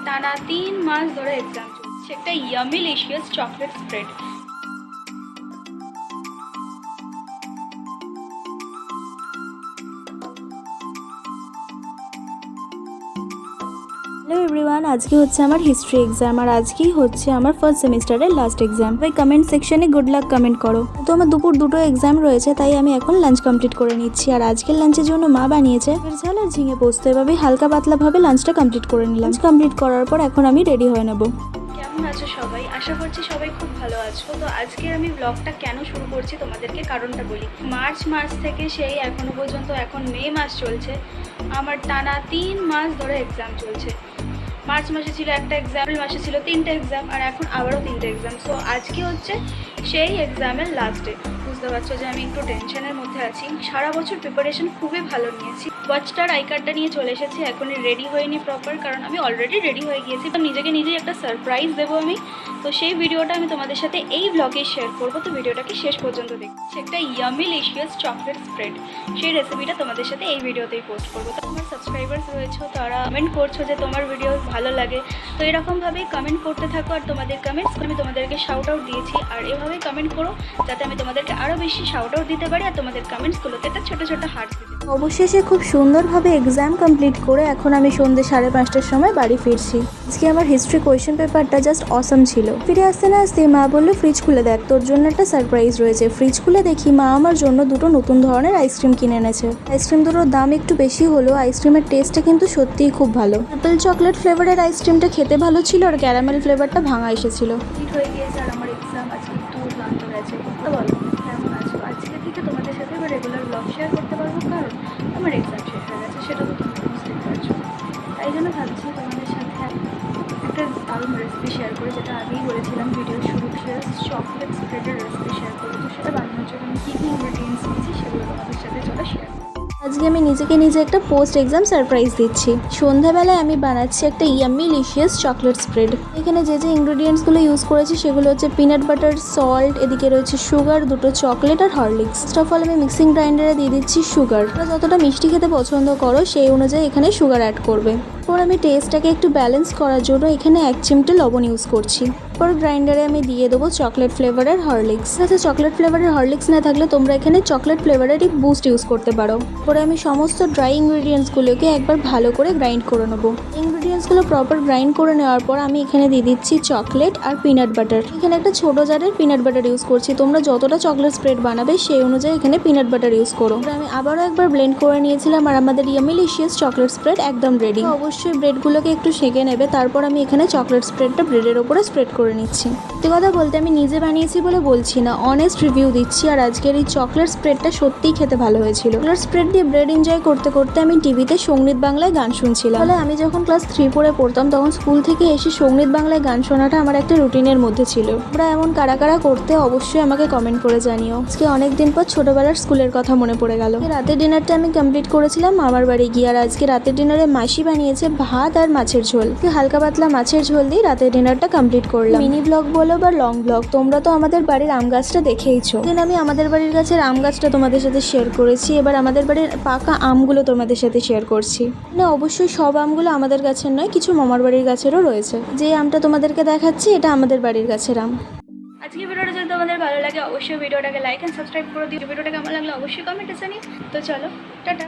টানা 3 মাস ধরে এক্সাম চলছে একটা ইয়ামিলিশিয়াস চকলেট স্প্রেড। হ্যালো এভরিওয়ান, আজকে হচ্ছে আমার হিস্ট্রি এক্সাম আর আজকেই হচ্ছে আমার ফার্স্ট সেমিস্টারের লাস্ট এক্সাম। তাই কমেন্ট সেকশনে গুড লাক কমেন্ট করো। তো আমার দুপুর দুটো এক্সাম রয়েছে, তাই আমি এখন লাঞ্চ কমপ্লিট করে নিচ্ছি। আর আজকের লাঞ্চের জন্য মা বানিয়েছে ঝাল আর ঝিঙে পোস্ত। এভাবেই হালকা পাতলা ভাবে লাঞ্চটা কমপ্লিট করে নিলাম। লাঞ্চ কমপ্লিট করার পর এখন আমি রেডি হয়ে নেব। কেমন আছো সবাই? আশা করছি সবাই খুব ভালো আছো। তো আজকে আমি ব্লগটা কেন শুরু করছি তোমাদেরকে কারণটা বলি। মার্চ মাস থেকে সেই এখনো পর্যন্ত এখন মে মাস চলছে, আমার টানা 3 মাস ধরে এক্সাম চলছে। মার্চ মাসে ছিল একটা এক্সাম, এপ্রিল মাসে ছিল 3টে এক্সাম, আর এখন আবারও 3টে এক্সাম। সো আজকে হচ্ছে সেই এক্সামের লাস্ট ডে। বুঝতে পারছো যে আমি একটু টেনশনের মধ্যে আছি। সারা বছর প্রিপারেশন খুবই ভালো নিয়েছি। ওয়াচটার আই কার্ডটা নিয়ে চলে এসেছি, এখনই রেডি হয়নি প্রপার, কারণ আমি অলরেডি রেডি হয়ে গিয়েছি। তো নিজেকে নিজেই একটা সারপ্রাইজ দেবো আমি। তো সেই ভিডিওটা আমি তোমাদের সাথে এই ব্লগে শেয়ার করবো। তো ভিডিওটাকে শেষ পর্যন্ত দেখছি। একটা ইয়ামিলিশিয়াস চকলেট স্প্রেড, সেই রেসিপিটা তোমাদের সাথে এই ভিডিওতেই পোস্ট করবো। তো আমার সাবস্ক্রাইবার্স রয়েছে, তারা কমেন্ট করছো যে তোমার ভিডিও ভালো লাগে। তো এরকমভাবেই কমেন্ট করতে থাকো, আর তোমাদের কমেন্টস আমি তোমাদেরকে শাউট আউট দিয়েছি, আর এভাবেই কমেন্ট করো যাতে আমি তোমাদেরকে আরও বেশি শাউট আউট দিতে পারি, আর তোমাদের কমেন্টসগুলোতে একটা ছোটো ছোটো হার্টস দিতে। অবশেষে খুব সুন্দরভাবে এক্সাম কমপ্লিট করে এখন আমি সন্ধ্যে 5:30টার সময় বাড়ি ফিরছি। আজকে আমার হিস্ট্রি কোয়েশ্চেন পেপারটা জাস্ট অসাম ছিল। ফিরে আসতে না আসতে মা বললো ফ্রিজ খুলে দেখ, তোর জন্য একটা সারপ্রাইজ রয়েছে। ফ্রিজ খুলে দেখি মা আমার জন্য দুটো নতুন ধরনের আইসক্রিম কিনে এনেছে। আইসক্রিম দুটোর দাম একটু বেশি হলেও আইসক্রিমের টেস্টটা কিন্তু সত্যিই খুব ভালো। অ্যাপেল চকলেট ফ্লেভারের আইসক্রিমটা খেতে ভালো ছিল, আর ক্যারামেল ফ্লেভারটা ভাঙা এসেছিল। কমপ্লিট হয়ে গিয়েছে আর আমার এক্সাম আজকে একটু ক্লান্ত গেছে। তো বলো কেমন আছো? আজকে থেকে তোমাদের সাথে এবার রেগুলার ব্লগ শেয়ার করতে পারবো, কারণ আমার এক্সাম শেষ হয়ে গেছে, সেটা তো তোমরা বুঝতেই পারছো। তাই জন্য ভাবছি তোমাদের সাথে একটা দারুণ রেসিপি শেয়ার করি, যেটা আগেই বলেছিলাম ভিডিও শুরু, চকলেট স্প্রেডের রেসিপি শেয়ার করবো। তো সেটা বানানোর জন্য আমি কী কী ইনগ্রিডিয়েন্টস নিয়েছি সেগুলো তোমাদের সাথে চলে শেয়ার করবো। আজকে আমি নিজেকে নিজে একটা পোস্ট এক্সাম সারপ্রাইজ দিচ্ছি। সন্ধ্যাবেলায় আমি বানাচ্ছি একটা ইয়ামিলিশিয়াস চকলেট স্প্রেড। এখানে যে যে ইনগ্রিডিয়েন্টসগুলো ইউজ করেছি সেগুলো হচ্ছে পিনাট বাটার, সল্ট, এদিকে রয়েছে সুগার, দুটো চকলেট আর হরলিক্স। ফার্স্ট অফ অল আমি মিক্সিং গ্রাইন্ডারে দিয়ে দিচ্ছি সুগার। তোমরা যতটা মিষ্টি খেতে পছন্দ করো সেই অনুযায়ী এখানে সুগার অ্যাড করবে। পর আমি টেস্টটাকে একটু ব্যালেন্স করার জন্য এখানে 1 চিমটে লবণ ইউজ করছি। পর গ্রাইন্ডারে আমি দিয়ে দেবো চকলেট ফ্লেভারের হরলিক্স। আচ্ছা, চকলেট ফ্লেভারের হরলিক্স না থাকলে তোমরা এখানে চকলেট ফ্লেভারেরই বুস্ট ইউজ করতে পারো। পরে আমি সমস্ত ড্রাই ইনগ্রিডিয়েন্টসগুলোকে একবার ভালো করে গ্রাইন্ড করে নেবো। ইনগ্রিডিয়েন্টসগুলো প্রপার গ্রাইন্ড করে নেওয়ার পর আমি এখানে দিয়ে দিচ্ছি চকলেট আর পিনাট বাটার। এখানে একটা ছোটো জারের পিনাট বাটার ইউজ করছি। তোমরা যতটা চকলেট স্প্রেড বানাবে সেই অনুযায়ী এখানে পিনাট বাটার ইউজ করো। আমি আবারও একবার ব্লেন্ড করে নিয়েছিলাম আর আমাদের ইয়ামিলিশিয়াস চকলেট স্প্রেড একদম রেডি। অবশ্যই ব্রেডগুলোকে একটু সেঁকে নেবে। তারপর আমি এখানে চকলেট স্প্রেডটা ব্রেডের ওপরে স্প্রেড করে নিচ্ছি। সত্যি কথা বলতে আমি নিজে বানিয়েছি বলে বলছি না, অনেস্ট রিভিউ দিচ্ছি। আর আজকের এই চকলেট স্প্রেডটা সত্যিই খেতে ভালো হয়েছিল। চকলেট স্প্রেড দিয়ে ব্রেড এনজয় করতে করতে আমি টিভিতে সঙ্গীত বাংলায় গান শুনছিলাম। তাহলে আমি যখন ক্লাস 3-4-এ পড়তাম তখন স্কুল থেকে এসে সঙ্গীত বাংলায় গান শোনাটা আমার একটা রুটিনের মধ্যে ছিল। তোমরা এমন কারা কারা করতে অবশ্যই আমাকে কমেন্ট করে জানিও। আজকে অনেকদিন পর ছোটবেলার স্কুলের কথা মনে পড়ে গেল। রাতের ডিনারটা আমি কমপ্লিট করেছিলাম মামার বাড়ি গিয়ে। আর আজকে রাতের ডিনারে মাসি বানিয়েছে ভাত আর মাছের ঝোল। হালকা পাতলা মাছের ঝোল দিয়ে রাতের ডিনারটা কমপ্লিট করলাম। মিনি ব্লগ বলো বা লং ব্লগ, তোমরা তো আমাদের বাড়ির আম গাছটা দেখেইছো। দিন আমি আমাদের বাড়ির গাছের আম গাছটা তোমাদের সাথে শেয়ার করেছি। এবার আমাদের বাড়ির পাকা আমগুলো তোমাদের সাথে শেয়ার করছি। না, অবশ্যই সব আমগুলো আমাদের গাছের নয়, কিছু মামার বাড়ির গাছেরও রয়েছে। যে আমটা তোমাদেরকে দেখাচ্ছি এটা আমাদের বাড়ির গাছের আম। আজকে ভিডিওটা যদি তোমাদের ভালো লাগে অবশ্যই ভিডিওটাকে লাইক অ্যান্ড সাবস্ক্রাইব করে দিও। ভিডিওটা কেমন লাগলো অবশ্যই কমেন্টে জানিও। তো চলো, টাটা।